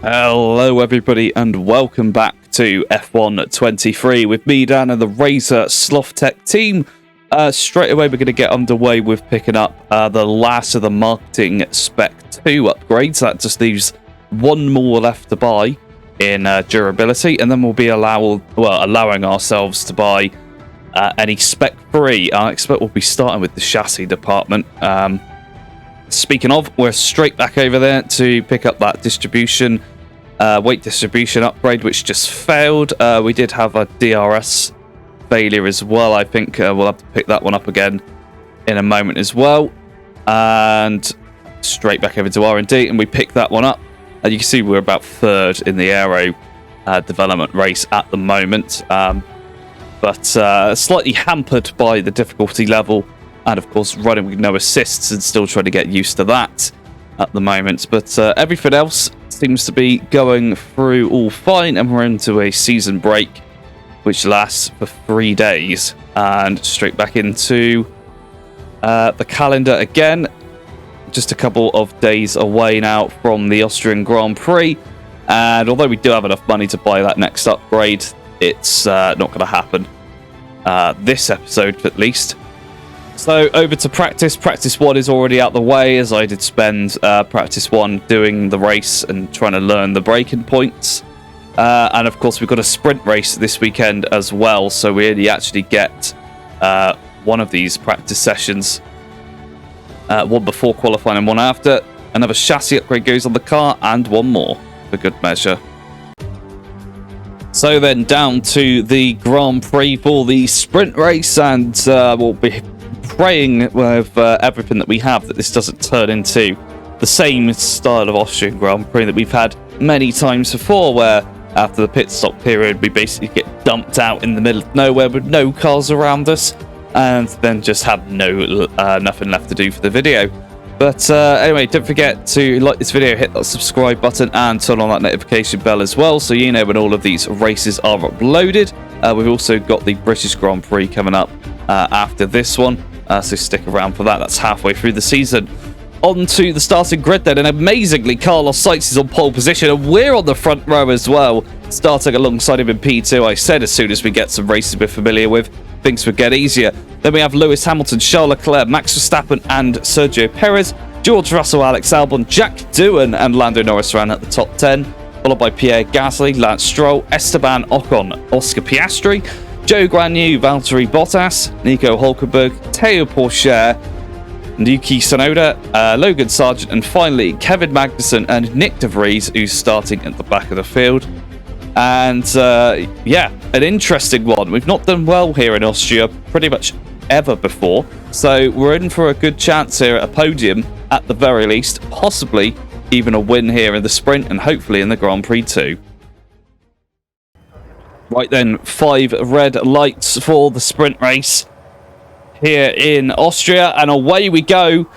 Hello everybody and welcome back to F1 23 with me, Dan, and the Razor Slothz team. Straight away we're going to get underway with picking up the last of the marketing spec 2 upgrades. That just leaves one more left to buy in durability, and then we'll be allowing ourselves to buy any spec 3. I expect we'll be starting with the chassis department. Speaking of, we're straight back over there to pick up that weight distribution upgrade, which just failed. We did have a DRS failure as well. I think we'll have to pick that one up again in a moment as well. And straight back over to R&D, and we picked that one up. And you can see we're about 3rd in the aero development race at the moment. But slightly hampered by the difficulty level. And of course, running with no assists and still trying to get used to that at the moment. But everything else seems to be going through all fine. And we're into a season break, which lasts for 3 days. And straight back into the calendar again. Just a couple of days away now from the Austrian Grand Prix. And although we do have enough money to buy that next upgrade, it's not going to happen this episode at least. So over to practice. Practice 1 is already out the way, as I did spend practice 1 doing the race and trying to learn the braking points. And of course, we've got a sprint race this weekend as well. So we only actually get one of these practice sessions. One before qualifying and one after. Another chassis upgrade goes on the car, and one more for good measure. So then down to the Grand Prix for the sprint race, and we'll be praying with everything that we have that this doesn't turn into the same style of Austrian Grand Prix that we've had many times before, where after the pit stop period we basically get dumped out in the middle of nowhere with no cars around us, and then just have nothing left to do for the video. But anyway, don't forget to like this video, hit that subscribe button, and turn on that notification bell as well, so you know when all of these races are uploaded. We've also got the British Grand Prix coming up after this one, so stick around for that. That's halfway through the season. On to the starting grid then, and amazingly Carlos Sainz is on pole position, and we're on the front row as well, starting alongside him in P2. I said as soon as we get some races we're familiar with, things would get easier. Then we have Lewis Hamilton, Charles Leclerc, Max Verstappen and Sergio Perez, George Russell, Alex Albon, Jack Doohan and Lando Norris ran at the top 10, followed by Pierre Gasly, Lance Stroll, Esteban Ocon, Oscar Piastri, Joe Guanyu, Valtteri Bottas, Nico Hulkenberg, Teo Pourchaire, Yuki Tsunoda, Logan Sargent, and finally Kevin Magnussen and Nick De Vries, who's starting at the back of the field. And yeah, an interesting one. We've not done well here in Austria pretty much ever before, so we're in for a good chance here at a podium at the very least, possibly even a win here in the sprint and hopefully in the Grand Prix too. Right then, 5 red lights for the sprint race here in Austria, and away we go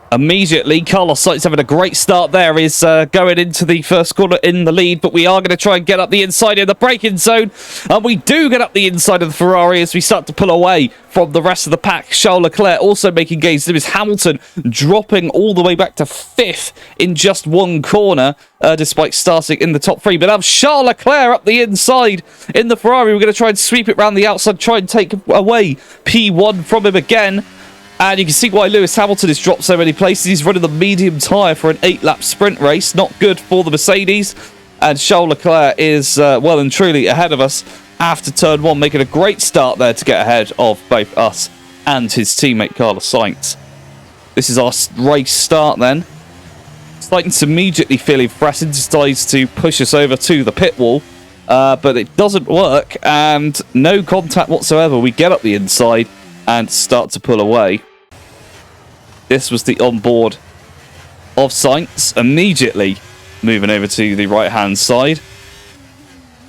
immediately. Carlos Sainz having a great start there, is going into the first corner in the lead, but we are going to try and get up the inside in the braking zone, and we do get up the inside of the Ferrari as we start to pull away from the rest of the pack. Charles Leclerc also making gains. Lewis Hamilton dropping all the way back to 5th in just one corner, despite starting in the top 3. But now Charles Leclerc up the inside in the Ferrari. We're going to try and sweep it around the outside, try and take away P1 from him again. And you can see why Lewis Hamilton has dropped so many places. He's running the medium tyre for an 8-lap sprint race. Not good for the Mercedes. And Charles Leclerc is well and truly ahead of us after turn 1, making a great start there to get ahead of both us and his teammate Carlos Sainz. This is our race start then. Sainz immediately feeling threatened, decides to push us over to the pit wall. But it doesn't work, and no contact whatsoever. We get up the inside and start to pull away. This was the onboard of Sainz, immediately moving over to the right-hand side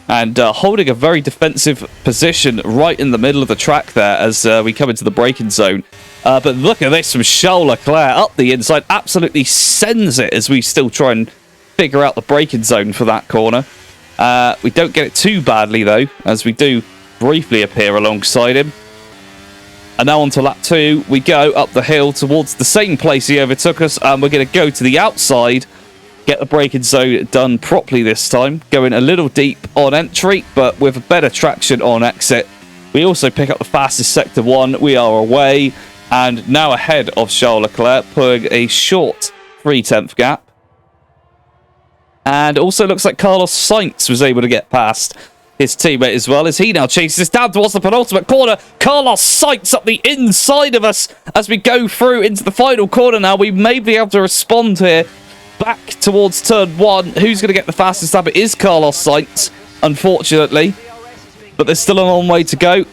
and holding a very defensive position right in the middle of the track there as we come into the braking zone. But look at this from Charles Leclerc up the inside, absolutely sends it as we still try and figure out the braking zone for that corner. We don't get it too badly though, as we do briefly appear alongside him. And now on to lap 2, we go up the hill towards the same place he overtook us, and we're going to go to the outside, Get the braking zone done properly this time. Going a little deep on entry, but with a better traction on exit. We also pick up the fastest Sector 1. We are away and now ahead of Charles Leclerc, pulling a short 3/10 gap. And also looks like Carlos Sainz was able to get past his teammate as well, as he now chases down towards the penultimate corner. Carlos Sainz up the inside of us as we go through into the final corner now. We may be able to respond here. Back towards turn 1. Who's going to get the fastest lap? It is Carlos Sainz, unfortunately. But there's still a long way to go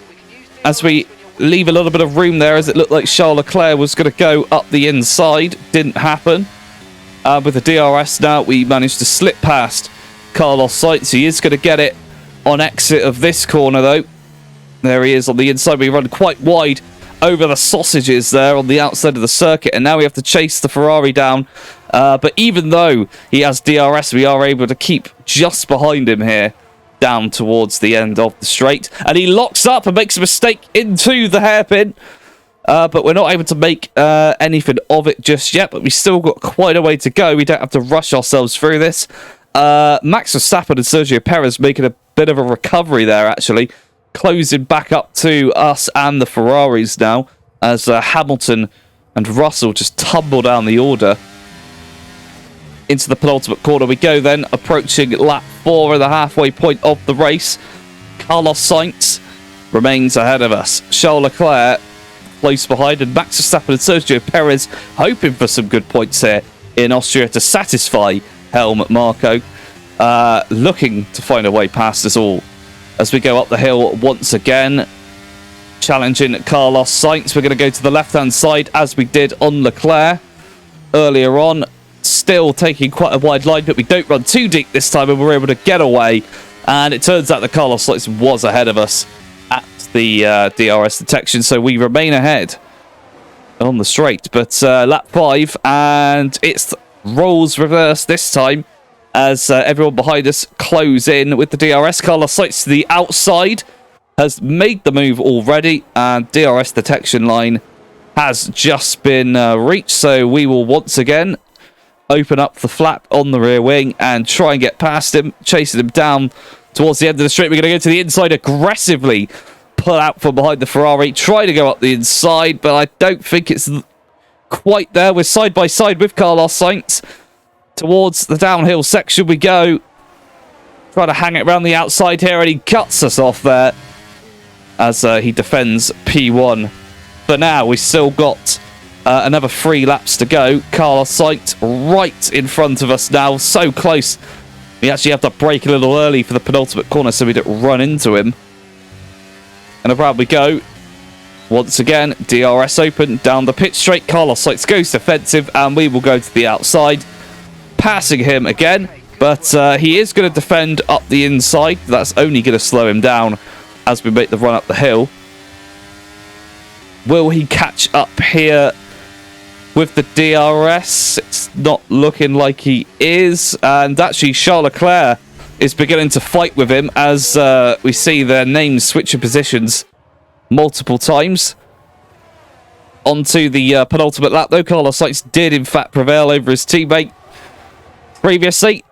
as we leave a little bit of room there, as it looked like Charles Leclerc was going to go up the inside. Didn't happen. With the DRS now, we managed to slip past Carlos Sainz. He is going to get it on exit of this corner, though. There he is on the inside. We run quite wide over the sausages there on the outside of the circuit, and now we have to chase the Ferrari down. But even though he has DRS, we are able to keep just behind him here, down towards the end of the straight. And he locks up and makes a mistake into the hairpin. But we're not able to make anything of it just yet, but we still got quite a way to go. We don't have to rush ourselves through this. Max Verstappen and Sergio Perez making a bit of a recovery there, actually. Closing back up to us and the Ferraris now, as Hamilton and Russell just tumble down the order. Into the penultimate corner we go then, approaching lap 4 at the halfway point of the race. Carlos Sainz remains ahead of us. Charles Leclerc close behind, and Max Verstappen and Sergio Perez hoping for some good points here in Austria to satisfy Helmut Marko. Looking to find a way past us all as we go up the hill once again. Challenging Carlos Sainz. We're going to go to the left-hand side as we did on Leclerc earlier on. Still taking quite a wide line, but we don't run too deep this time, and we're able to get away. And it turns out that Carlos Sainz was ahead of us at the DRS detection, so we remain ahead on the straight. But lap 5, and it's roles reverse this time as everyone behind us close in with the DRS. Carlos Sainz to the outside has made the move already, and DRS detection line has just been reached, so we will once again open up the flap on the rear wing and try and get past him, chasing him down towards the end of the straight. We're going to go to the inside, aggressively pull out from behind the Ferrari, try to go up the inside, but I don't think it's quite there. We're side by side with Carlos Sainz. Towards the downhill section we go. Try to hang it around the outside here, and he cuts us off there as he defends P1. For now, we've still got another 3 laps to go. Carlos Sainz right in front of us now, so close. We actually have to brake a little early for the penultimate corner so we don't run into him. And around we go. Once again, DRS open, down the pit straight. Carlos Sainz goes defensive, and we will go to the outside, passing him again. But he is going to defend up the inside. That's only going to slow him down as we make the run up the hill. Will he catch up here with the DRS? It's not looking like he is. And actually, Charles Leclerc is beginning to fight with him as we see their names switching positions multiple times. Onto the penultimate lap, though. Carlos Sainz did, in fact, prevail over his teammate previously.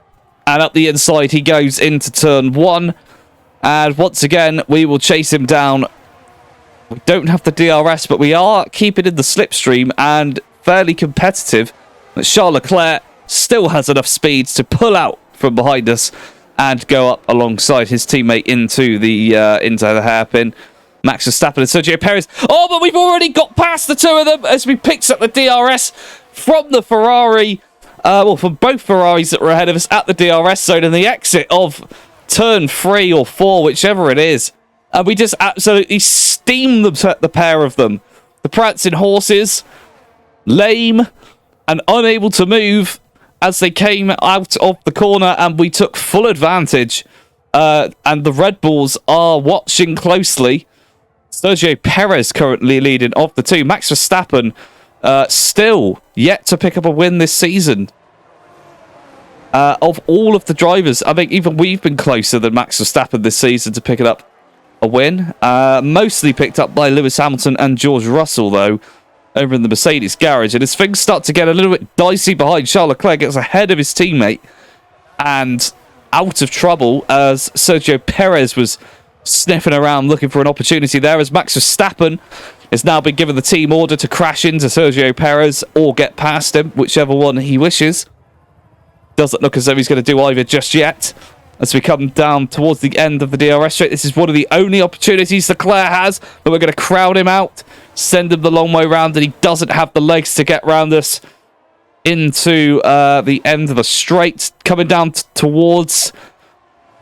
And up the inside, he goes into turn 1. And once again, we will chase him down. We don't have the DRS, but we are keeping in the slipstream and fairly competitive. But Charles Leclerc still has enough speed to pull out from behind us and go up alongside his teammate into the hairpin. Max Verstappen and Sergio Perez. Oh, but we've already got past the two of them as we picked up the DRS from the Ferrari. Well, from both Ferraris that were ahead of us at the DRS zone and the exit of turn 3 or 4, whichever it is. And we just absolutely steamed the pair of them. The prancing horses, lame and unable to move as they came out of the corner, and we took full advantage. And the Red Bulls are watching closely. Sergio Perez currently leading of the two. Max Verstappen still yet to pick up a win this season. Of all of the drivers, I think even we've been closer than Max Verstappen this season to picking up a win. Mostly picked up by Lewis Hamilton and George Russell, though. over in the Mercedes garage. And as things start to get a little bit dicey behind, Charles Leclerc gets ahead of his teammate and out of trouble as Sergio Perez was sniffing around looking for an opportunity there, as Max Verstappen has now been given the team order to crash into Sergio Perez or get past him, whichever one he wishes. Doesn't look as though he's going to do either just yet. As we come down towards the end of the DRS straight, this is one of the only opportunities Leclerc has, but we're going to crowd him out, send him the long way round, and he doesn't have the legs to get round us into the end of the straight. Coming down towards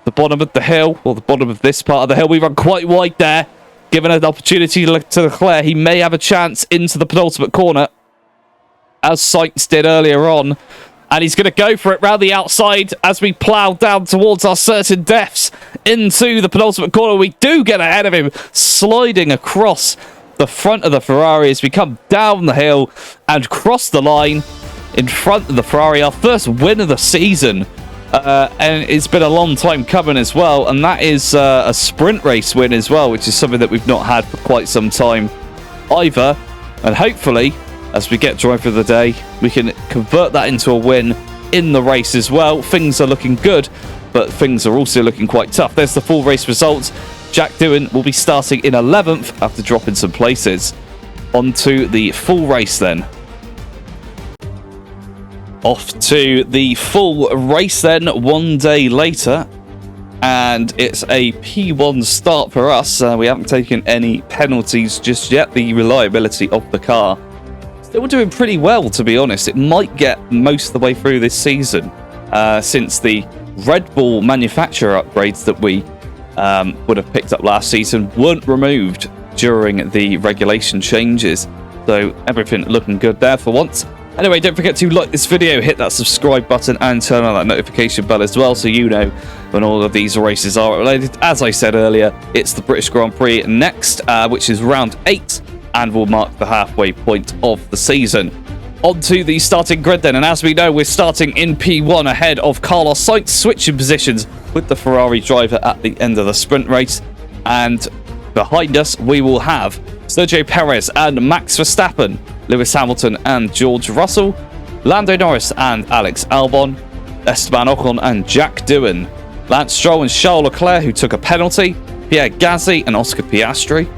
the bottom of the hill, or the bottom of this part of the hill, we run quite wide there. Given an opportunity to Leclerc, he may have a chance into the penultimate corner, as Sainz did earlier on. And he's going to go for it round the outside as we plough down towards our certain deaths into the penultimate corner. We do get ahead of him, sliding across the front of the Ferrari as we come down the hill and cross the line in front of the Ferrari. Our first win of the season. And it's been a long time coming as well. And that is a sprint race win as well, which is something that we've not had for quite some time either. And hopefully, as we get drive of the day, we can convert that into a win in the race as well. Things are looking good, but things are also looking quite tough. There's the full race results. Jack Doohan will be starting in 11th after dropping some places. On to the full race then. Off to the full race then, one day later. And it's a P1 start for us. We haven't taken any penalties just yet. The reliability of the car still doing pretty well, to be honest. It might get most of the way through this season, since the Red Bull manufacturer upgrades that we would have picked up last season weren't removed during the regulation changes. So everything looking good there for once. Anyway, don't forget to like this video, hit that subscribe button and turn on that notification bell as well, so you know when all of these races are related. As I said earlier, it's the British Grand Prix next, which is round 8. And will mark the halfway point of the season. On to the starting grid then, and as we know, we're starting in P1 ahead of Carlos Sainz, switching positions with the Ferrari driver at the end of the sprint race. And behind us, we will have Sergio Perez and Max Verstappen, Lewis Hamilton and George Russell, Lando Norris and Alex Albon, Esteban Ocon and Jack Doohan, Lance Stroll and Charles Leclerc, who took a penalty, Pierre Gasly and Oscar Piastri,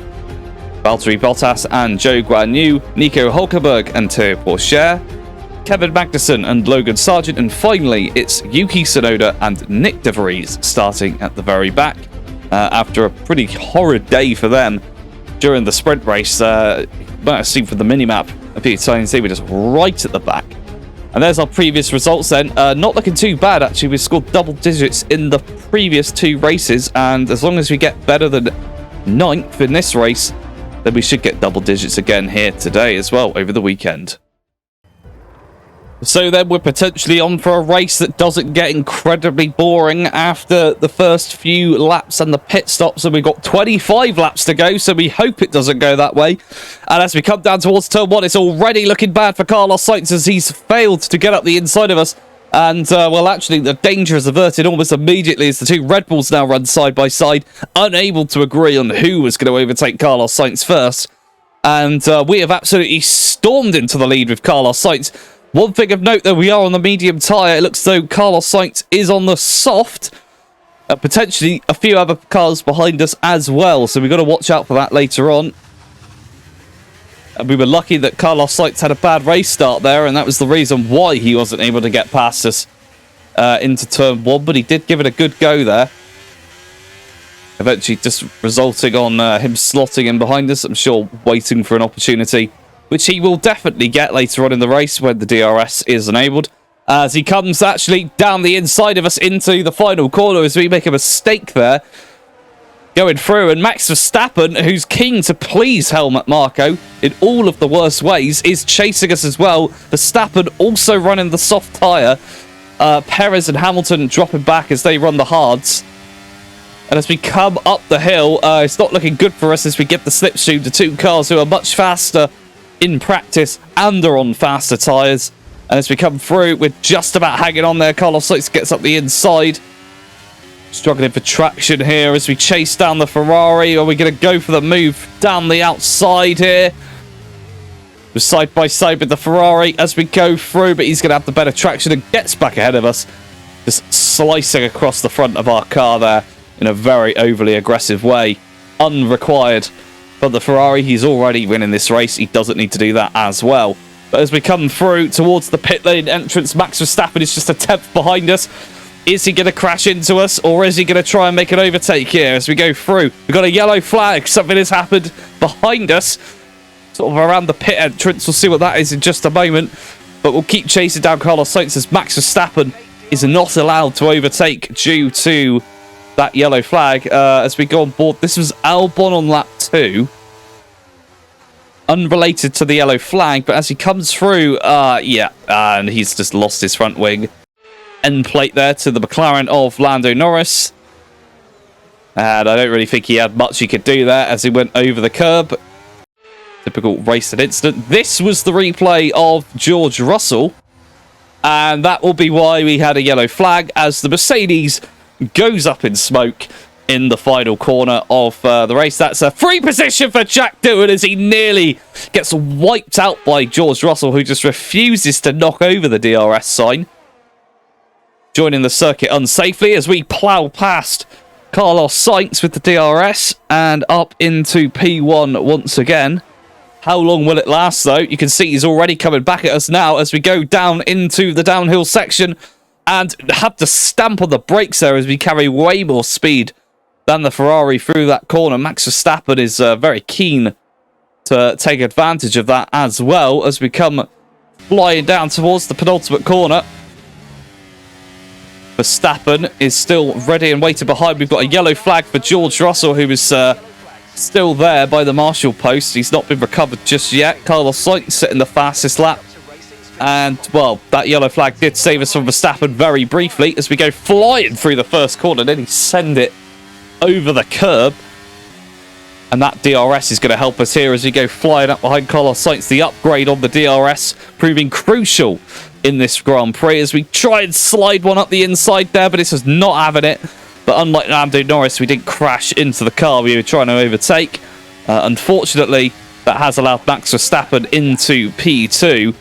Valtteri Bottas and Joe Guan Yu, Nico Hulkenberg and Théo Pourchaire, Kevin Magnussen and Logan Sargent, and finally it's Yuki Tsunoda and Nick De Vries starting at the very back after a pretty horrid day for them during the sprint race. You might have seen from the minimap a few times they were just right at the back. And there's our previous results then. Not looking too bad, actually. We scored double digits in the previous 2 races, and as long as we get better than 9th in this race, then we should get double digits again here today as well over the weekend. So then we're potentially on for a race that doesn't get incredibly boring after the first few laps and the pit stops, and we've got 25 laps to go, so we hope it doesn't go that way. And as we come down towards turn 1, it's already looking bad for Carlos Sainz as he's failed to get up the inside of us. And, well, actually, the danger is averted almost immediately as the 2 Red Bulls now run side by side, unable to agree on who was going to overtake Carlos Sainz first. And we have absolutely stormed into the lead with Carlos Sainz. One thing of note, though, we are on the medium tyre. It looks as though Carlos Sainz is on the soft. Potentially a few other cars behind us as well, so we've got to watch out for that later on. And we were lucky that Carlos Sainz had a bad race start there, and that was the reason why he wasn't able to get past us into turn 1, but he did give it a good go there. Eventually just resulting on him slotting in behind us, I'm sure waiting for an opportunity, which he will definitely get later on in the race when the DRS is enabled. As he comes actually down the inside of us into the final corner as we make a mistake there, going through, and Max Verstappen, who's keen to please Helmut Marko in all of the worst ways, is chasing us as well. Verstappen also running the soft tyre. Perez and Hamilton dropping back as they run the hards. And as we come up the hill, it's not looking good for us as we get the slipstream to 2 cars who are much faster in practice and are on faster tyres. And as we come through, we're just about hanging on there. Carlos Sainz gets up the inside. Struggling for traction here as we chase down the Ferrari. Are we going to go for the move down the outside here? We're side by side with the Ferrari as we go through, but he's going to have the better traction and gets back ahead of us. Just slicing across the front of our car there in a very overly aggressive way. Unrequired. But the Ferrari, he's already winning this race. He doesn't need to do that as well. But as we come through towards the pit lane entrance, Max Verstappen is just a 10th behind us. Is he going to crash into us, or is he going to try and make an overtake here as we go through? We've got a yellow flag. Something has happened behind us, sort of around the pit entrance. We'll see what that is in just a moment. But we'll keep chasing down Carlos Sainz as Max Verstappen is not allowed to overtake due to that yellow flag as we go on board. This was Albon on lap 2. Unrelated to the yellow flag, but as he comes through, and he's just lost his front wing. End plate there to the McLaren of Lando Norris. And I don't really think he had much he could do there as he went over the curb. Typical racing incident. This was the replay of George Russell. And that will be why we had a yellow flag as the Mercedes goes up in smoke in the final corner of the race. That's a free position for Jack Doohan as he nearly gets wiped out by George Russell, who just refuses to knock over the DRS sign. Joining the circuit unsafely as we plough past Carlos Sainz with the DRS and up into P1 once again. How long will it last, though? You can see he's already coming back at us now as we go down into the downhill section and have to stamp on the brakes there as we carry way more speed than the Ferrari through that corner. Max Verstappen is very keen to take advantage of that as well as we come flying down towards the penultimate corner. Verstappen is still ready and waiting behind. We've got a yellow flag for George Russell, who is still there by the marshal post. He's not been recovered just yet. Carlos Sainz sitting the fastest lap. And, well, that yellow flag did save us from Verstappen very briefly as we go flying through the first corner. Then he send it over the curb. And that DRS is going to help us here as we go flying up behind Carlos Sainz. The upgrade on the DRS proving crucial in this Grand Prix as we try and slide one up the inside there, but this is not having it. But unlike Lando Norris, we didn't crash into the car we were trying to overtake. Unfortunately, that has allowed Max Verstappen into P2,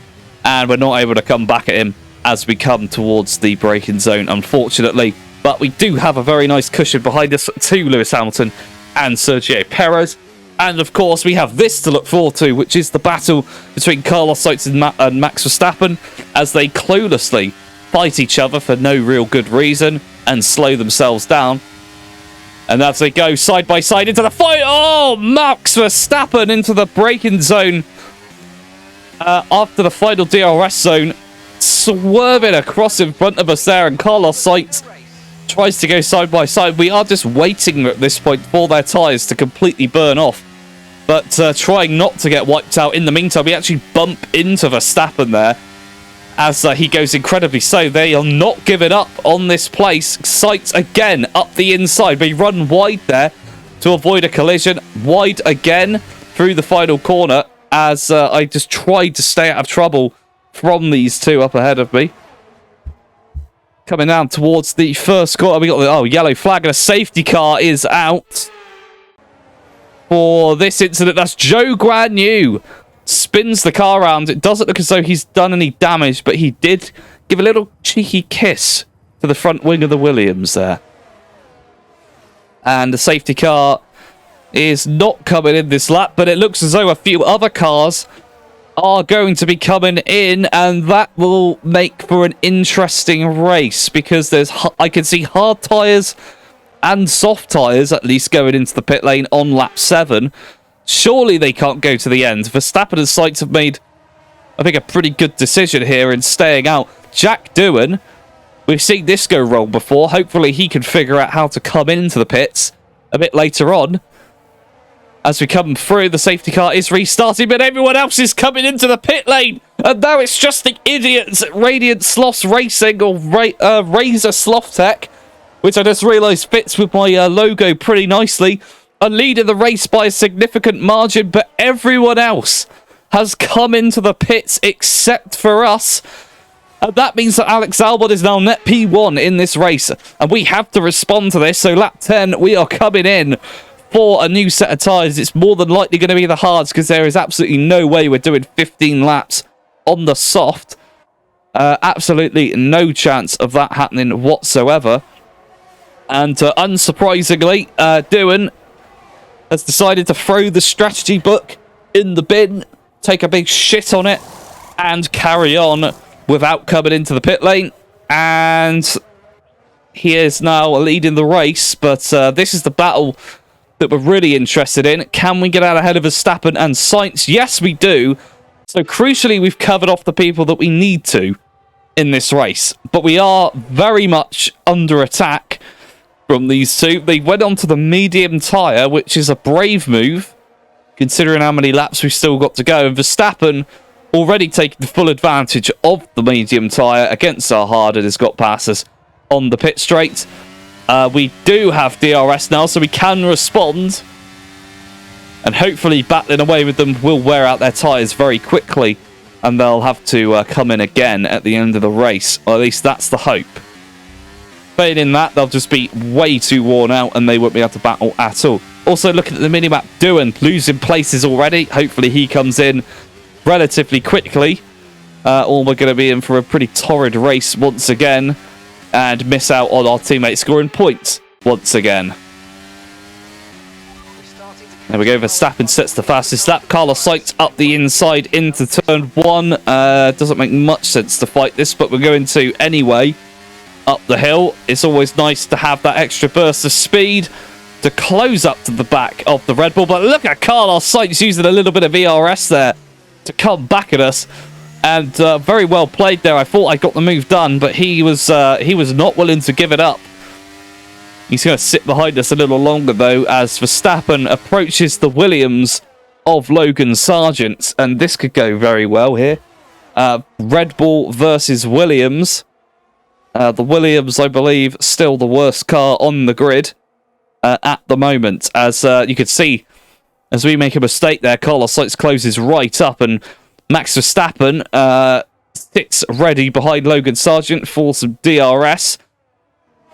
and we're not able to come back at him as we come towards the braking zone, unfortunately. But we do have a very nice cushion behind us to Lewis Hamilton and Sergio Perez. And, of course, we have this to look forward to, which is the battle between Carlos Sainz and Max Verstappen as they cluelessly fight each other for no real good reason and slow themselves down. And as they go side by side into the fight, oh, Max Verstappen into the braking zone after the final DRS zone, swerving across in front of us there, and Carlos Sainz tries to go side by side. We are just waiting at this point for their tyres to completely burn off, but trying not to get wiped out. In the meantime, we actually bump into Verstappen there as he goes incredibly slow. They are not giving up on this place. Sainz again up the inside. We run wide there to avoid a collision. Wide again through the final corner as I just tried to stay out of trouble from these two up ahead of me. Coming down towards the first corner, we got the yellow flag and a safety car is out for this incident. That's Joe Guan Yu. Spins the car around. It doesn't look as though he's done any damage, but he did give a little cheeky kiss to the front wing of the Williams there. And the safety car is not coming in this lap, but it looks as though a few other cars are going to be coming in, and that will make for an interesting race because I can see hard tyres and soft tyres at least going into the pit lane on lap 7. Surely they can't go to the end. Verstappen and Sainz have made, I think, a pretty good decision here in staying out. Jack Doohan, we've seen this go wrong before. Hopefully he can figure out how to come into the pits a bit later on. As we come through, the safety car is restarting, but everyone else is coming into the pit lane. And now it's just the idiots at Radiant Slothz Racing, or Razor Slothz, which I just realised fits with my logo pretty nicely, are leading the race by a significant margin, but everyone else has come into the pits except for us. And that means that Alex Albon is now net P1 in this race, and we have to respond to this. So lap 10, we are coming in for a new set of tyres, it's more than likely going to be the hards, because there is absolutely no way we're doing 15 laps on the soft. Absolutely no chance of that happening whatsoever. And unsurprisingly, Dewan has decided to throw the strategy book in the bin, take a big shit on it, and carry on without coming into the pit lane. And he is now leading the race, but this is the battle that we're really interested in. Can we get out ahead of Verstappen and Sainz? Yes, we do. So crucially, we've covered off the people that we need to in this race, but we are very much under attack from these two. They went on to the medium tyre, which is a brave move, considering how many laps we've still got to go. And Verstappen already taking full advantage of the medium tyre against our hard and has got past us on the pit straight. We do have DRS now, so we can respond. And hopefully battling away with them will wear out their tyres very quickly. And they'll have to come in again at the end of the race. Or at least that's the hope. Failing that, they'll just be way too worn out and they won't be able to battle at all. Also, looking at the minimap, Dewan losing places already. Hopefully he comes in relatively quickly. Or we're going to be in for a pretty torrid race once again. And miss out on our teammates scoring points once again. There we go. Verstappen sets the fastest lap. Carlos Sainz up the inside into turn 1. Doesn't make much sense to fight this, but we're going to anyway. Up the hill. It's always nice to have that extra burst of speed to close up to the back of the Red Bull. But look at Carlos Sainz using a little bit of ERS there to come back at us. And very well played there. I thought I got the move done, but he was not willing to give it up. He's going to sit behind us a little longer, though, as Verstappen approaches the Williams of Logan Sargent. And this could go very well here. Red Bull versus Williams. The Williams, I believe, still the worst car on the grid at the moment. As you could see, as we make a mistake there, Carlos Sainz closes right up, and Max Verstappen sits ready behind Logan Sargent for some DRS.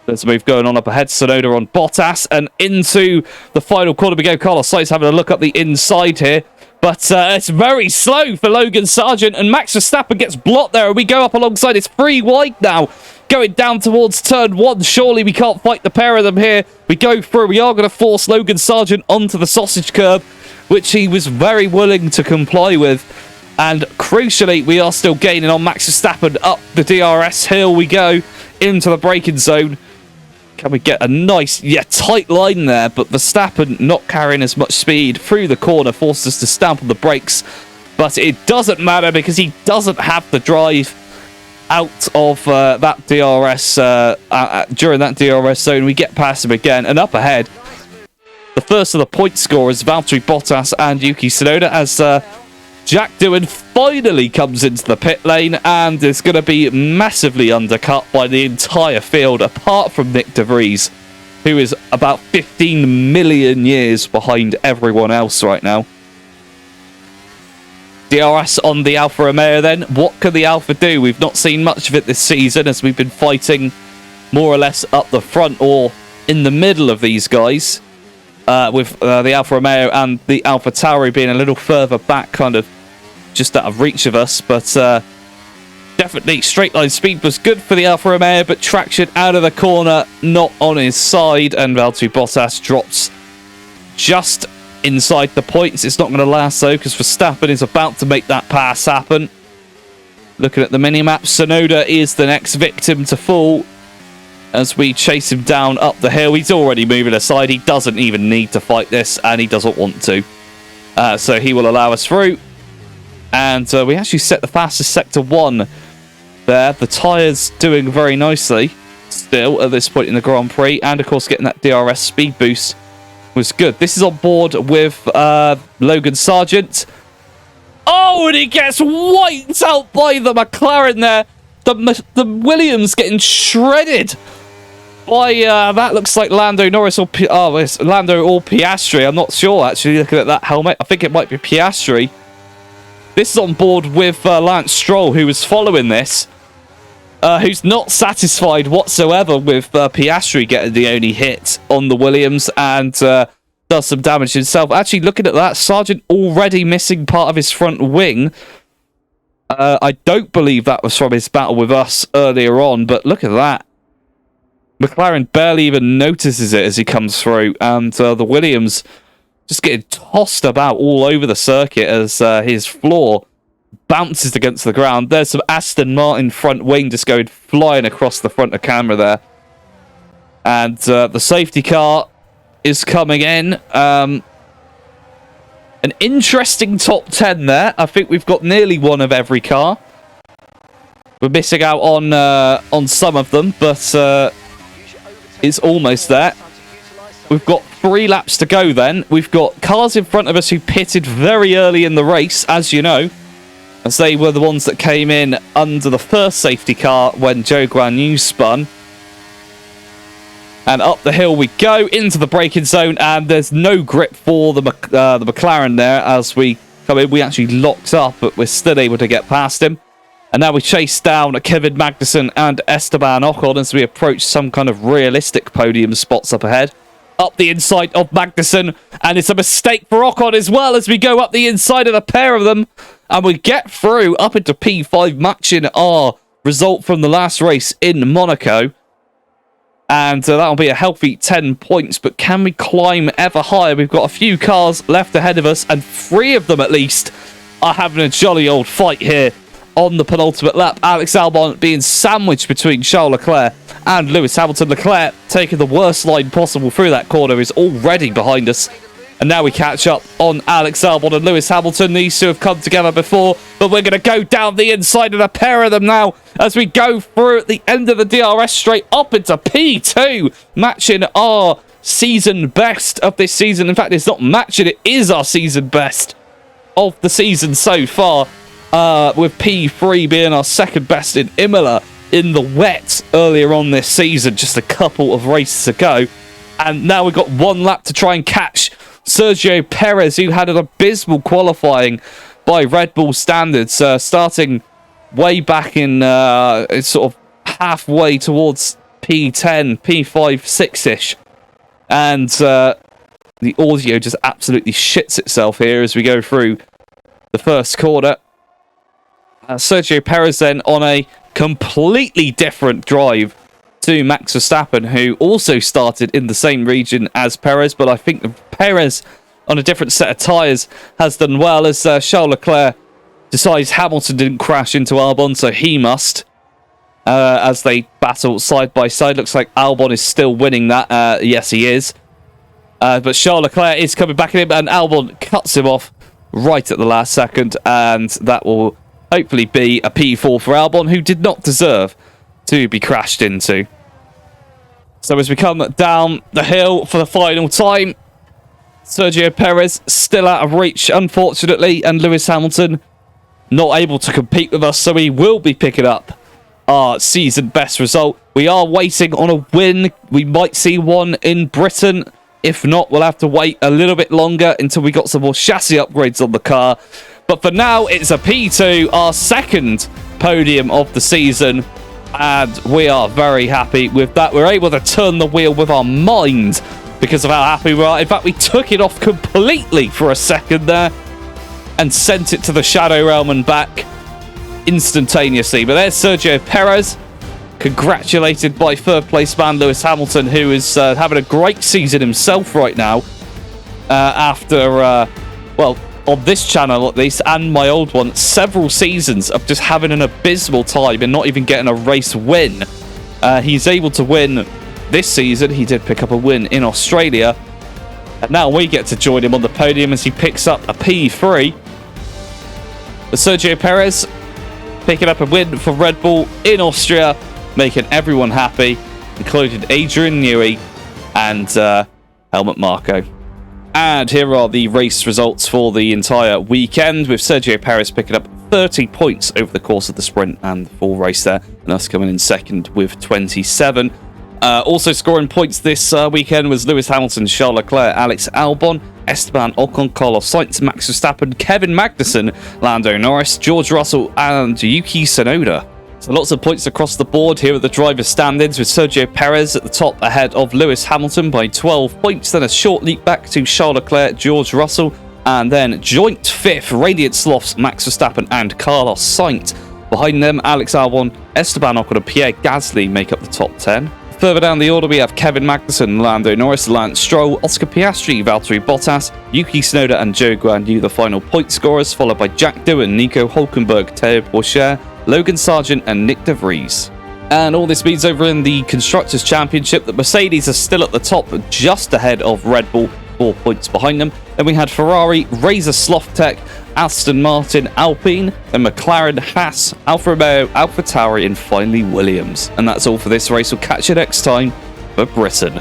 There's a move going on up ahead. Sonoda on Bottas, and into the final corner we go. Carlos Sainz having a look up the inside here, but it's very slow for Logan Sargent, and Max Verstappen gets blocked there, and we go up alongside. It's 3 wide now, going down towards turn 1. Surely we can't fight the pair of them here. We go through. We are going to force Logan Sargent onto the sausage curb, which he was very willing to comply with. And crucially, we are still gaining on Max Verstappen up the DRS hill. We go into the braking zone. Can we get a nice, tight line there? But Verstappen not carrying as much speed through the corner forced us to stamp on the brakes. But it doesn't matter because he doesn't have the drive out of that DRS during that DRS zone. We get past him again, and up ahead, the first of the point scorers, Valtteri Bottas and Yuki Tsunoda, as Jack Dewan finally comes into the pit lane and is going to be massively undercut by the entire field, apart from Nick de Vries, who is about 15 million years behind everyone else right now. DRS on the Alfa Romeo then. What can the Alfa do? We've not seen much of it this season, as we've been fighting more or less up the front or in the middle of these guys, with the Alfa Romeo and the Alfa Tauri being a little further back, kind of just out of reach of us. But definitely straight line speed was good for the Alfa Romeo, but traction out of the corner not on his side, and Valtteri Bottas drops just inside the points. It's not going to last though, because Verstappen is about to make that pass happen. Looking at the mini-map, Sonoda is the next victim to fall as we chase him down up the hill. He's already moving aside. He doesn't even need to fight this, and he doesn't want to. So he will allow us through. And we actually set the fastest sector 1 there. The tyres doing very nicely still at this point in the Grand Prix. And of course getting that DRS speed boost was good. This is on board with Logan Sargent. Oh, and he gets wiped out by the McLaren there. The Williams getting shredded by, that looks like Lando Norris or... it's Lando or Piastri. I'm not sure, actually, looking at that helmet. I think it might be Piastri. This is on board with Lance Stroll, who was following this, who's not satisfied whatsoever with Piastri getting the only hit on the Williams, and does some damage himself. Actually, looking at that, Sargent already missing part of his front wing. I don't believe that was from his battle with us earlier on, but look at that. McLaren barely even notices it as he comes through, and the Williams just getting tossed about all over the circuit as his floor bounces against the ground. There's some Aston Martin front wing just going flying across the front of camera there. And the safety car is coming in. An interesting top 10 there. I think we've got nearly one of every car. We're missing out on some of them, but it's almost there. We've got 3 laps to go then. We've got cars in front of us who pitted very early in the race, as you know, as they were the ones that came in under the first safety car when Joe Guan Yu spun. And up the hill we go into the braking zone, and there's no grip for the McLaren there as we come in. We actually locked up, but we're still able to get past him. And now we chase down Kevin Magnussen and Esteban Ocon as we approach some kind of realistic podium spots up ahead. Up the inside of Magnussen, and it's a mistake for Ocon as well as we go up the inside of the pair of them. And we get through up into P5, matching our result from the last race in Monaco. And that'll be a healthy 10 points, but can we climb ever higher? We've got a few cars left ahead of us, and 3 of them at least are having a jolly old fight here on the penultimate lap. Alex Albon being sandwiched between Charles Leclerc and Lewis Hamilton. Leclerc taking the worst line possible through that corner, is already behind us. And now we catch up on Alex Albon and Lewis Hamilton. These 2 have come together before, but we're going to go down the inside of the pair of them now as we go through at the end of the DRS straight up into P2, matching our season best of this season. In fact, it's not matching, it is our season best of the season so far, with P3 being our second best in Imola in the wet earlier on this season, just a couple of races ago. And now we've got 1 lap to try and catch Sergio Perez, who had an abysmal qualifying by Red Bull standards, starting way back in sort of halfway towards P10, P5, 6-ish. And the audio just absolutely shits itself here as we go through the first corner. Sergio Perez then on a completely different drive to Max Verstappen, who also started in the same region as Perez, but I think Perez on a different set of tyres has done well as Charles Leclerc decides Hamilton didn't crash into Albon, so he must, as they battle side by side. Looks like Albon is still winning that. Yes, he is. But Charles Leclerc is coming back at him, and Albon cuts him off right at the last second, and that will hopefully be a P4 for Albon, who did not deserve to be crashed into. So as we come down the hill for the final time, Sergio Perez still out of reach, unfortunately, and Lewis Hamilton not able to compete with us, so he will be picking up our season best result. We are waiting on a win. We might see one in Britain. If not, we'll have to wait a little bit longer until we got some more chassis upgrades on the car. But for now, it's a P2, our second podium of the season, and we are very happy with that. We're able to turn the wheel with our mind because of how happy we are. In fact, we took it off completely for a second there and sent it to the Shadow Realm and back instantaneously. But there's Sergio Perez, congratulated by third place man Lewis Hamilton, who is having a great season himself right now after, well, on this channel at least, and my old one, several seasons of just having an abysmal time and not even getting a race win. He's able to win this season. He did pick up a win in Australia, and now we get to join him on the podium as he picks up a P3. But Sergio Perez picking up a win for Red Bull in Austria, making everyone happy, including Adrian Newey and Helmut Marko. And here are the race results for the entire weekend, with Sergio Perez picking up 30 points over the course of the sprint and the full race there, and us coming in second with 27. Also scoring points this weekend was Lewis Hamilton, Charles Leclerc, Alex Albon, Esteban Ocon, Carlos Sainz, Max Verstappen, Kevin Magnussen, Lando Norris, George Russell and Yuki Tsunoda. So lots of points across the board here at the driver's standings, with Sergio Perez at the top ahead of Lewis Hamilton by 12 points. Then a short leap back to Charles Leclerc, George Russell, and then joint 5th, Radiant Sloths, Max Verstappen and Carlos Sainz. Behind them, Alex Albon, Esteban Ocon and Pierre Gasly make up the top 10. Further down the order, we have Kevin Magnussen, Lando Norris, Lance Stroll, Oscar Piastri, Valtteri Bottas, Yuki Tsunoda and Zhou Guanyu, the final point scorers, followed by Jack Doohan, Nico Hulkenberg, Théo Pourchaire, Logan Sargent and Nick De Vries. And all this means over in the Constructors' Championship that Mercedes are still at the top, just ahead of Red Bull, 4 points behind them. Then we had Ferrari, Razor Slothz, Aston Martin, Alpine, then McLaren, Haas, Alfa Romeo, AlphaTauri and finally Williams. And that's all for this race. We'll catch you next time for Britain.